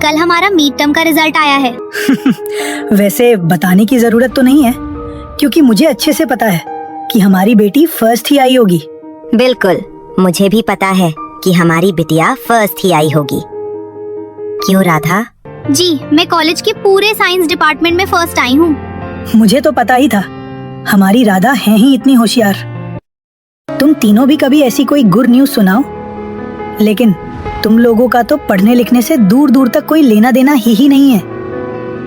कल हमारा mid term का रिजल्ट आया है। वैसे बताने की जरूरत तो नहीं है, क्योंकि मुझे अच्छे से पता है कि हमारी बेटी फर्स्ट ही आई होगी। बिल्कुल, मुझे भी पता है कि हमारी बिटिया फर्स्ट ही आई होगी। क्यों राधा? जी, मैं कॉलेज के पूरे साइंस डिपार्टमेंट में फर्स्ट आई हूँ। मुझे तो पता ही था, हमारी राधा है ही इतनी होशियार। तुम तीनों भी कभी ऐसी कोई गुड न्यूज सुनाओ। लेकिन तुम लोगों का तो पढ़ने लिखने से दूर दूर तक कोई लेना देना ही नहीं है।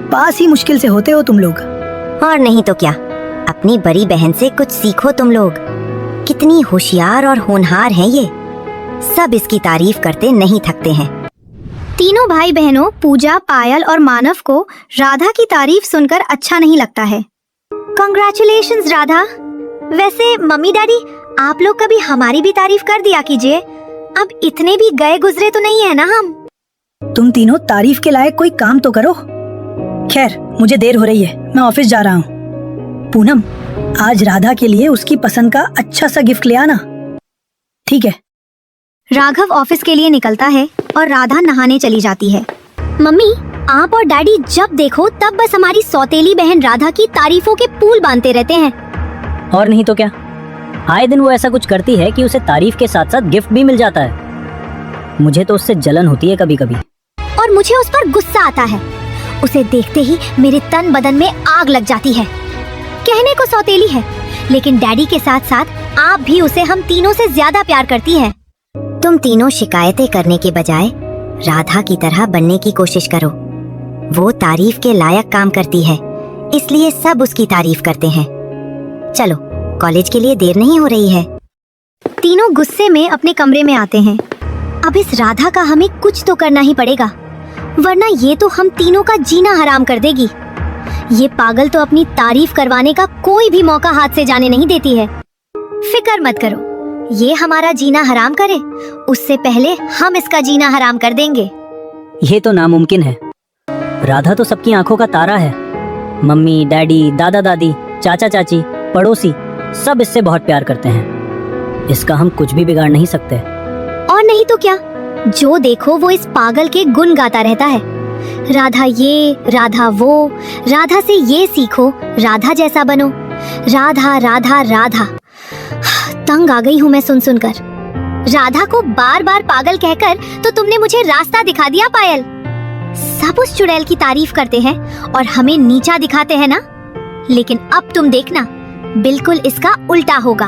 पास ही मुश्किल से होते हो तुम लोग। और नहीं तो क्या, अपनी बड़ी बहन से कुछ सीखो तुम लोग। कितनी होशियार और होनहार हैं ये, सब इसकी तारीफ करते नहीं थकते हैं। तीनों भाई बहनों पूजा, पायल और मानव को राधा की तारीफ सुनकर अच्छा नहीं लगता है। कांग्रेचुलेशंस राधा। वैसे मम्मी डैडी, आप लोग कभी हमारी भी तारीफ कर दिया कीजिए। अब इतने भी गए गुजरे तो नहीं है ना हम। तुम तीनों तारीफ के लायक कोई काम तो करो। खैर, मुझे देर हो रही है, मैं ऑफिस जा रहा हूँ। पूनम, आज राधा के लिए उसकी पसंद का अच्छा सा गिफ्ट ले आना। ठीक है। राघव ऑफिस के लिए निकलता है और राधा नहाने चली जाती है। मम्मी, आप और डैडी जब देखो तब बस हमारी सौतेली बहन राधा की तारीफों के पुल बांधते रहते हैं। और नहीं तो क्या, आए दिन वो ऐसा कुछ करती है कि उसे तारीफ के साथ साथ गिफ्ट भी मिल जाता है। मुझे तो उससे जलन होती है कभी कभी। और मुझे उस पर गुस्सा आता है। उसे देखते ही मेरे तन बदन में आग लग जाती है। कहने को सौतेली है, लेकिन डैडी के साथ साथ आप भी उसे हम तीनों से ज्यादा प्यार करती है। तुम तीनों शिकायतें करने के बजाय राधा की तरह बनने की कोशिश करो। वो तारीफ के लायक काम करती है, इसलिए सब उसकी तारीफ करते हैं। चलो, कॉलेज के लिए देर नहीं हो रही है। तीनों गुस्से में अपने कमरे में आते हैं। अब इस राधा का हमें कुछ तो करना ही पड़ेगा, वरना ये तो हम तीनों का जीना हराम कर देगी। ये पागल तो अपनी तारीफ करवाने का कोई भी मौका हाथ से जाने नहीं देती है। फिक्र मत करो, ये हमारा जीना हराम करे उससे पहले हम इसका जीना हराम कर देंगे। ये तो नामुमकिन है। राधा तो सबकी आंखों का तारा है। मम्मी, डैडी, दादा दादी, चाचा चाची, पड़ोसी सब इससे बहुत प्यार करते हैं। इसका हम कुछ भी बिगाड़ नहीं सकते। और नहीं तो क्या, जो देखो वो इस पागल के गुण गाता रहता है। राधा ये, राधा वो, राधा से ये सीखो, राधा जैसा बनो। राधा राधा राधा, तंग आ गई हूँ मैं सुन सुनकर। राधा को बार बार पागल कहकर तो तुमने मुझे रास्ता दिखा दिया पायल। सब उस चुड़ैल की तारीफ करते हैं और हमें नीचा दिखाते हैं ना, लेकिन अब तुम देखना, बिल्कुल इसका उल्टा होगा।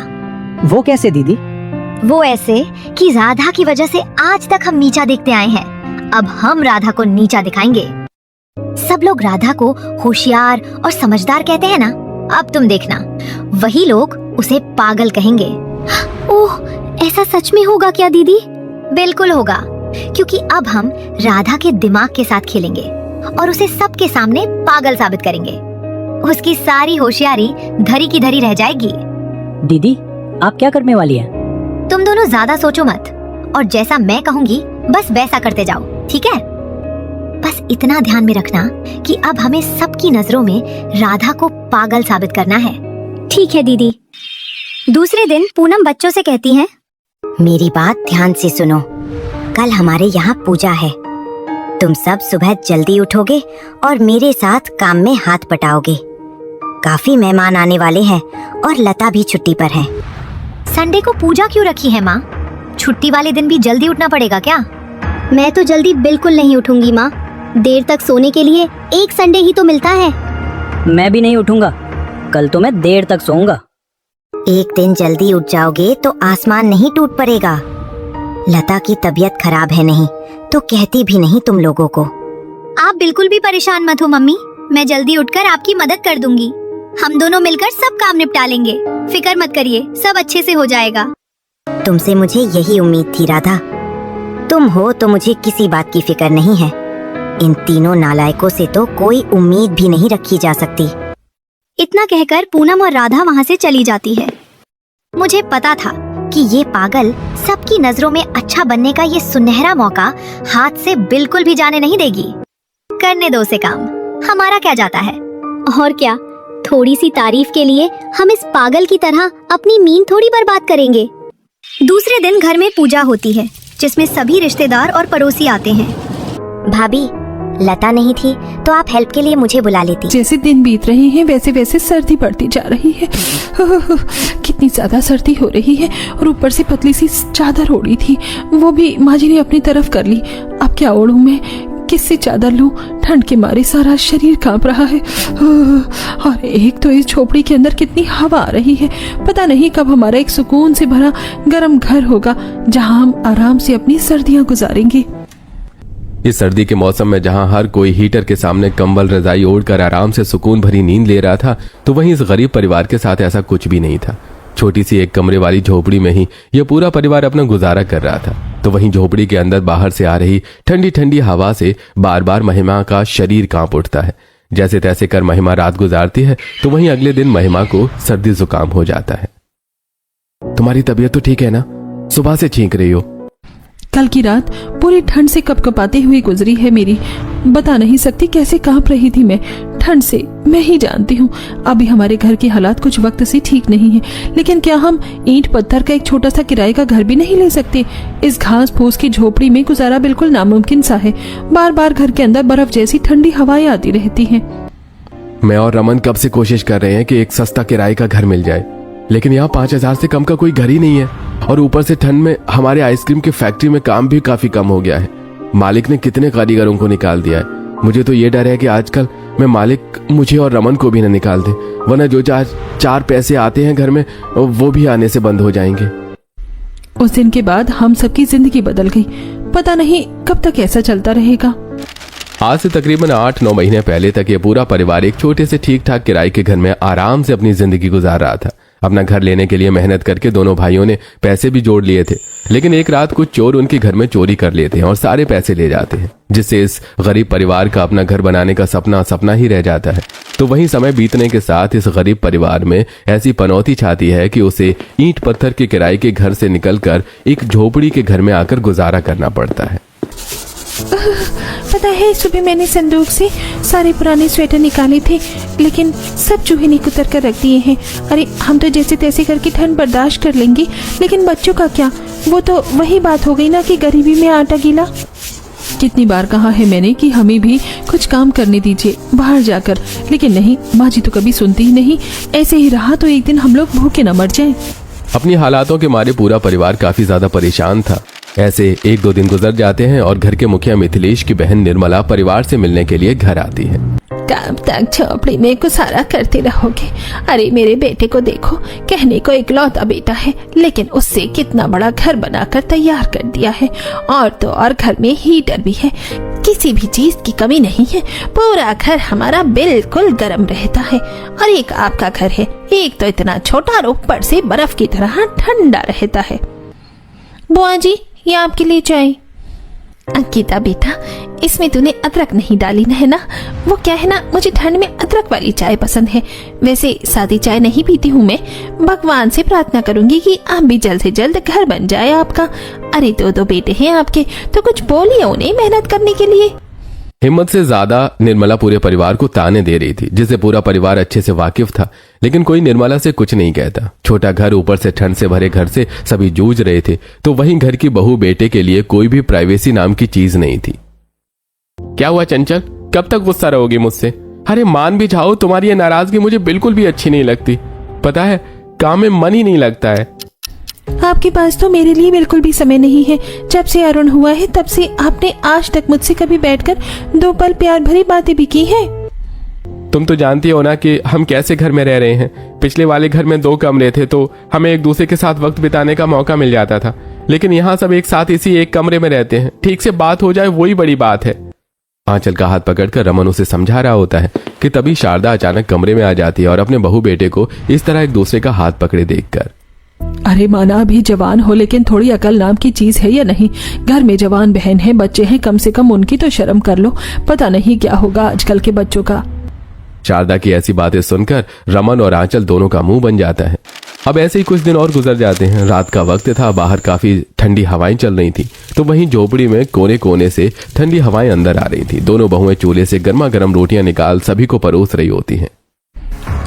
वो कैसे दीदी? वो ऐसे कि राधा की वजह से आज तक हम नीचा देखते आए हैं, अब हम राधा को नीचा दिखाएंगे। सब लोग राधा को होशियार और समझदार कहते हैं ना, अब तुम देखना, वही लोग उसे पागल कहेंगे। ओह, ऐसा सच में होगा क्या दीदी? बिल्कुल होगा, क्योंकि अब हम राधा के दिमाग के साथ खेलेंगे और उसे सबके सामने पागल साबित करेंगे। उसकी सारी होशियारी धरी की धरी रह जाएगी। दीदी, आप क्या करने वाली हैं? तुम दोनों ज्यादा सोचो मत, और जैसा मैं कहूँगी बस वैसा करते जाओ, ठीक है? बस इतना ध्यान में रखना कि अब हमें सबकी नजरों में राधा को पागल साबित करना है। ठीक है दीदी। दूसरे दिन पूनम बच्चों से कहती है, मेरी बात ध्यान से सुनो। कल हमारे यहाँ पूजा है। तुम सब सुबह जल्दी उठोगे और मेरे साथ काम में हाथ बटाओगे। काफी मेहमान आने वाले हैं और लता भी छुट्टी पर है। संडे को पूजा क्यों रखी है माँ? छुट्टी वाले दिन भी जल्दी उठना पड़ेगा क्या? मैं तो जल्दी बिल्कुल नहीं उठूंगी माँ। देर तक सोने के लिए एक संडे ही तो मिलता है। मैं भी नहीं उठूंगा, कल तो मैं देर तक सोऊंगा। एक दिन जल्दी उठ जाओगे तो आसमान नहीं टूट पड़ेगा। लता की तबीयत खराब है नहीं तो कहती भी नहीं तुम लोगों को। आप बिल्कुल भी परेशान मत हो मम्मी, मैं जल्दी उठकर आपकी मदद कर दूंगी। हम दोनों मिलकर सब काम निपटा लेंगे, फिक्र मत करिए, सब अच्छे से हो जाएगा। तुमसे मुझे यही उम्मीद थी राधा। तुम हो तो मुझे किसी बात की फिक्र नहीं है। इन तीनों नालायकों से तो कोई उम्मीद भी नहीं रखी जा सकती। इतना कहकर पूनम और राधा वहाँ से चली जाती है। मुझे पता था कि ये पागल सबकी नजरों में अच्छा बनने का ये सुनहरा मौका हाथ से बिल्कुल भी जाने नहीं देगी। करने दो उसे काम, हमारा क्या जाता है। और क्या, थोड़ी सी तारीफ के लिए हम इस पागल की तरह अपनी नींद थोड़ी बर्बाद करेंगे। दूसरे दिन घर में पूजा होती है, जिसमें सभी रिश्तेदार और पड़ोसी आते हैं। भाभी, लता नहीं थी तो आप हेल्प के लिए मुझे बुला लेती। जैसे दिन बीत रहे हैं वैसे वैसे सर्दी बढ़ती जा रही है। कितनी ज्यादा सर्दी हो रही है और ऊपर से पतली सी चादर ओढ़ी थी, वो भी माँ जी ने अपनी तरफ कर ली। अब क्या ओढ़ूं मैं, किससे चादर लूं? ठंड के मारे सारा शरीर कांप रहा है। और एक तो इस झोपड़ी के अंदर कितनी हवा आ रही है। पता नहीं कब हमारा एक सुकून से भरा गर्म घर होगा जहां हम आराम से अपनी सर्दियां गुजारेंगे। इस सर्दी के मौसम में जहां हर कोई हीटर के सामने कंबल रजाई ओढ़कर आराम से सुकून भरी नींद ले रहा था, तो वहीं इस गरीब परिवार के साथ ऐसा कुछ भी नहीं था। छोटी सी एक कमरे वाली झोपड़ी में ही यह पूरा परिवार अपना गुजारा कर रहा था। तो वहीं झोपड़ी के अंदर बाहर से आ रही ठंडी ठंडी हवा से बार बार महिमा का शरीर कांप उठता है। जैसे तैसे कर महिमा रात गुजारती है, तो वहीं अगले दिन महिमा को सर्दी जुकाम हो जाता है। तुम्हारी तबीयत तो ठीक है ना? सुबह से छींक रही हो। कल की रात पूरी ठंड से कपकपाती हुई गुजरी है मेरी। बता नहीं सकती कैसे कांप रही थी मैं ठंड से, मैं ही जानती हूँ। अभी हमारे घर के हालात कुछ वक्त से ठीक नहीं है, लेकिन क्या हम ईंट पत्थर का एक छोटा सा किराए का घर भी नहीं ले सकते? इस घास फूस की झोपड़ी में गुजारा बिल्कुल नामुमकिन सा है। बार बार घर के अंदर बर्फ जैसी ठंडी हवाएं आती रहती हैं। मैं और रमन कब से कोशिश कर रहे हैं कि एक सस्ता किराए का घर मिल जाए, लेकिन यहाँ 5,000 से कम का कोई घर ही नहीं है। और ऊपर से ठंड में हमारे आइसक्रीम की फैक्ट्री में काम भी काफी कम हो गया है। मालिक ने कितने कारीगरों को निकाल दिया है। मुझे तो ये डर है कि आजकल में मालिक मुझे और रमन को भी न निकाल दे, वरना जो चार पैसे आते हैं घर में वो भी आने से बंद हो जाएंगे। उस दिन के बाद हम सबकी जिंदगी बदल गई। पता नहीं कब तक ऐसा चलता रहेगा। आज से तकरीबन 8-9 महीने पहले तक ये पूरा परिवार एक छोटे से ठीक ठाक किराए के घर में आराम से अपनी जिंदगी गुजार रहा था। अपना घर लेने के लिए मेहनत करके दोनों भाइयों ने पैसे भी जोड़ लिए थे, लेकिन एक रात कुछ चोर उनके घर में चोरी कर लेते हैं और सारे पैसे ले जाते हैं, जिससे इस गरीब परिवार का अपना घर बनाने का सपना ही रह जाता है। तो वहीं समय बीतने के साथ इस गरीब परिवार में ऐसी पनौती छाती है कि उसे ईंट पत्थर के किराए के घर से निकलकर एक झोपड़ी के घर में आकर गुजारा करना पड़ता है। पता है, सुबह मैंने संदूक से सारे पुराने स्वेटर निकाले थे, लेकिन सब चूहे ने कुतर कर रख दिए हैं। अरे हम तो जैसे तैसे करके ठंड बर्दाश्त कर लेंगे, लेकिन बच्चों का क्या? वो तो वही बात हो गई ना कि गरीबी में आटा गीला। कितनी बार कहा है मैंने कि हमें भी कुछ काम करने दीजिए बाहर जाकर, लेकिन नहीं, माँ जी तो कभी सुनती ही नहीं। ऐसे ही रहा तो एक दिन हम लोग भूखे न मर जाएं। अपनी हालातों के मारे पूरा परिवार काफी ज्यादा परेशान था। ऐसे 1-2 दिन गुजर जाते हैं और घर के मुखिया मिथिलेश की बहन निर्मला परिवार से मिलने के लिए घर आती है। कब तक झोपड़ी में गुजारा करते रहोगे? अरे मेरे बेटे को देखो, कहने को इकलौता बेटा है, लेकिन उससे कितना बड़ा घर बनाकर तैयार कर दिया है। और तो और घर में हीटर भी है, किसी भी चीज की कमी नहीं है। पूरा घर हमारा बिल्कुल गर्म रहता है। और एक आपका घर है, एक तो इतना छोटा और ऊपर से बर्फ की तरह ठंडा रहता है। बुआ जी, ये आपके लिए चाय। अंकिता बेटा, इसमें तूने अदरक नहीं डाली है ना? वो क्या है ना, मुझे ठंड में अदरक वाली चाय पसंद है। वैसे सादी चाय नहीं पीती हूँ मैं। भगवान से प्रार्थना करूंगी कि आप भी जल्द से जल्द घर बन जाए आपका। अरे 2 बेटे हैं आपके, तो कुछ बोलिए उन्हें मेहनत करने के लिए। हिम्मत से ज्यादा निर्मला पूरे परिवार को ताने दे रही थी, जिसे पूरा परिवार अच्छे से वाकिफ था, लेकिन कोई निर्मला से कुछ नहीं कहता। छोटा घर, ऊपर से ठंड से भरे घर से सभी जूझ रहे थे, तो वहीं घर की बहू बेटे के लिए कोई भी प्राइवेसी नाम की चीज नहीं थी। क्या हुआ चंचल, कब तक गुस्सा रहोगी मुझसे? अरे मान भी जाओ, तुम्हारी ये नाराजगी मुझे बिल्कुल भी अच्छी नहीं लगती। पता है, काम में मन ही नहीं लगता है। आपके पास तो मेरे लिए बिल्कुल भी समय नहीं है। जब से अरुण हुआ है तब से आपने आज तक मुझसे कभी बैठकर 2 पल प्यार भरी बातें भी की हैं। तुम तो जानती हो ना कि हम कैसे घर में रह रहे हैं। पिछले वाले घर में 2 कमरे थे, तो हमें एक दूसरे के साथ वक्त बिताने का मौका मिल जाता था, लेकिन यहाँ सब एक साथ इसी एक कमरे में रहते हैं। ठीक से बात हो जाए वही बड़ी बात है। आंचल का हाथ पकड़कर रमन उसे समझा रहा होता है कि तभी शारदा अचानक कमरे में आ जाती है और अपने बहू बेटे को इस तरह एक दूसरे का हाथ पकड़े देखकर, अरे माना अभी जवान हो, लेकिन थोड़ी अकल नाम की चीज है या नहीं? घर में जवान बहन है, बच्चे हैं, कम से कम उनकी तो शर्म कर लो। पता नहीं क्या होगा आजकल के बच्चों का। शारदा की ऐसी बातें सुनकर रमन और आंचल दोनों का मुंह बन जाता है। अब ऐसे ही कुछ दिन और गुजर जाते हैं। रात का वक्त था, बाहर काफी ठंडी हवाएं चल रही थी, तो वहीं झोपड़ी में कोने कोने से ठंडी हवाएं अंदर आ रही थी। दोनों बहुएं चूल्हे से गर्मा गर्म रोटियां निकाल सभी को परोस रही होती हैं।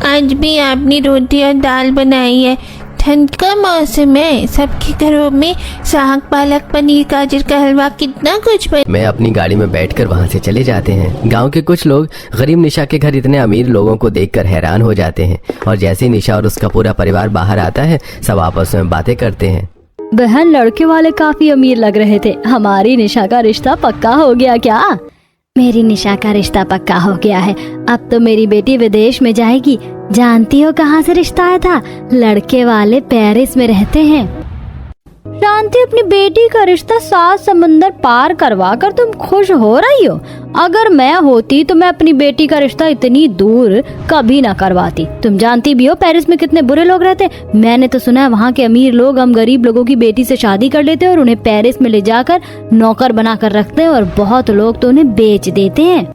आज भी आपने रोटी और दाल बनाई है, ठंड का मौसम है, सबके घरों में साग पालक पनीर गाजर का हलवा कितना कुछ मैं अपनी गाड़ी में बैठकर वहाँ से चले जाते हैं। गांव के कुछ लोग गरीब निशा के घर इतने अमीर लोगों को देखकर हैरान हो जाते हैं और जैसे ही निशा और उसका पूरा परिवार बाहर आता है सब आपस में बातें करते हैं। बहन, लड़के वाले काफी अमीर लग रहे थे, हमारी निशा का रिश्ता पक्का हो गया क्या? मेरी निशा का रिश्ता पक्का हो गया है, अब तो मेरी बेटी विदेश में जाएगी। जानती हो कहाँ से रिश्ता आया था? लड़के वाले पेरिस में रहते हैं। शांति, अपनी बेटी का रिश्ता 7 समंदर पार करवा कर तुम खुश हो रही हो? अगर मैं होती तो मैं अपनी बेटी का रिश्ता इतनी दूर कभी ना करवाती। तुम जानती भी हो पेरिस में कितने बुरे लोग रहते। मैंने तो सुना है वहाँ के अमीर लोग हम गरीब लोगों की बेटी से शादी कर लेते हैं और उन्हें पेरिस में ले जाकर नौकर बना कर रखते हैं और बहुत लोग तो उन्हें बेच देते हैं।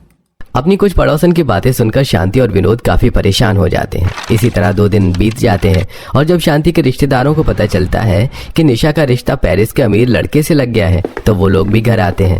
अपनी कुछ पड़ोसन की बातें सुनकर शांति और विनोद काफी परेशान हो जाते हैं। इसी तरह 2 दिन बीत जाते हैं और जब शांति के रिश्तेदारों को पता चलता है कि निशा का रिश्ता पेरिस के अमीर लड़के से लग गया है तो वो लोग भी घर आते हैं।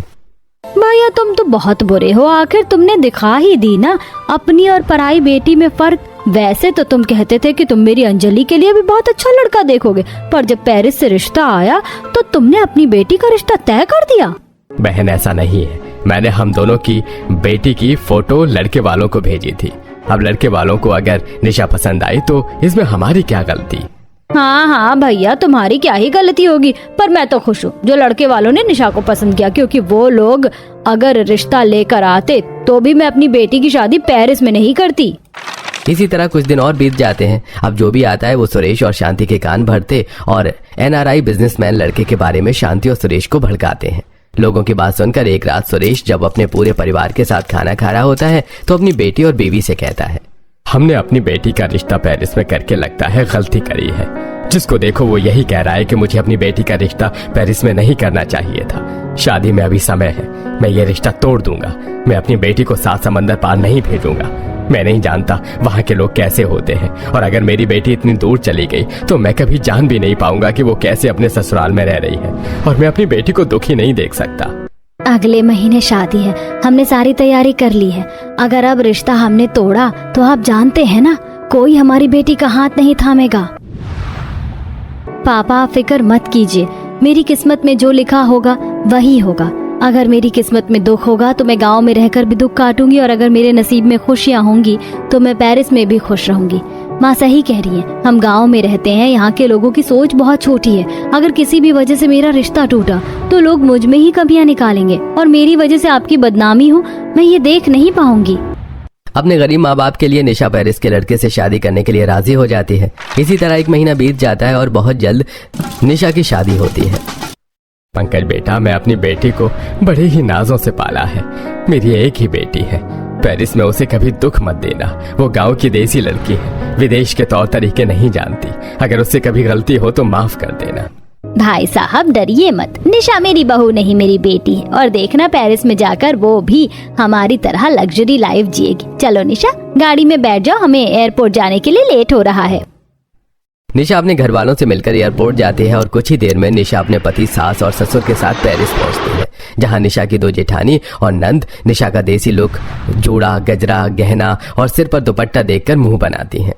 भैया, तुम तो बहुत बुरे हो, आखिर तुमने दिखा ही दी ना अपनी और पराई बेटी में फर्क। वैसे तो तुम कहते थे कि तुम मेरी अंजलि के लिए भी बहुत अच्छा लड़का देखोगे, पर जब पेरिस से रिश्ता आया तो तुमने अपनी बेटी का रिश्ता तय कर दिया। बहन, ऐसा नहीं है। मैंने हम दोनों की बेटी की फोटो लड़के वालों को भेजी थी। अब लड़के वालों को अगर निशा पसंद आई तो इसमें हमारी क्या गलती? हाँ भैया, तुम्हारी क्या ही गलती होगी, पर मैं तो खुश हूँ जो लड़के वालों ने निशा को पसंद किया, क्योंकि वो लोग अगर रिश्ता लेकर आते तो भी मैं अपनी बेटी की शादी पेरिस में नहीं करती। इसी तरह कुछ दिन और बीत जाते हैं। अब जो भी आता है वो सुरेश और शांति के कान भरते और NRI बिजनेसमैन लड़के के बारे में शांति और सुरेश को भड़काते हैं। लोगों की बात सुनकर एक रात सुरेश जब अपने पूरे परिवार के साथ खाना खा रहा होता है तो अपनी बेटी और बीवी से कहता है, हमने अपनी बेटी का रिश्ता पेरिस में करके लगता है गलती करी है। जिसको देखो वो यही कह रहा है कि मुझे अपनी बेटी का रिश्ता पेरिस में नहीं करना चाहिए था। शादी में अभी समय है, मैं ये रिश्ता तोड़ दूंगा। मैं अपनी बेटी को 7 समंदर पार नहीं भेजूंगा। मैं नहीं जानता वहाँ के लोग कैसे होते हैं और अगर मेरी बेटी इतनी दूर चली गई तो मैं कभी जान भी नहीं पाऊंगा कि वो कैसे अपने ससुराल में रह रही है और मैं अपनी बेटी को दुखी नहीं देख सकता। अगले महीने शादी है, हमने सारी तैयारी कर ली है। अगर अब रिश्ता हमने तोड़ा तो आप जानते हैं ना, कोई हमारी बेटी का हाथ नहीं थामेगा। पापा, आप फिक्र मत कीजिए, मेरी किस्मत में जो लिखा होगा वही होगा। अगर मेरी किस्मत में दुख होगा तो मैं गांव में रहकर भी दुख काटूंगी और अगर मेरे नसीब में खुशियां होंगी तो मैं पेरिस में भी खुश रहूंगी। माँ सही कह रही है, हम गांव में रहते हैं, यहाँ के लोगों की सोच बहुत छोटी है। अगर किसी भी वजह से मेरा रिश्ता टूटा तो लोग मुझ में ही कमियां निकालेंगे और मेरी वजह से आपकी बदनामी हो, मैं ये देख नहीं पाऊंगी। अपने गरीब माँ बाप के लिए निशा पेरिस के लड़के से शादी करने के लिए राजी हो जाती है। इसी तरह 1 महीना बीत जाता है और बहुत जल्द निशा की शादी होती है। पंकज बेटा, मैं अपनी बेटी को बड़े ही नाजों से पाला है। मेरी एक ही बेटी है। पेरिस में उसे कभी दुख मत देना। वो गांव की देसी लड़की है, विदेश के तौर तरीके नहीं जानती। अगर उससे कभी गलती हो तो माफ कर देना। भाई साहब डरिए मत, निशा मेरी बहू नहीं मेरी बेटी है और देखना पेरिस में जाकर वो भी हमारी तरह लग्जरी लाइफ जिएगी। चलो निशा, गाड़ी में बैठ जाओ, हमें एयरपोर्ट जाने के लिए लेट हो रहा है। निशा अपने घर वालों से मिलकर एयरपोर्ट जाती है और कुछ ही देर में निशा अपने पति, सास और ससुर के साथ पेरिस पहुंचती है, जहां निशा की 2 जेठानी और नंद निशा का देसी लुक, जूड़ा, गजरा, गहना और सिर पर दुपट्टा देखकर मुंह बनाती हैं।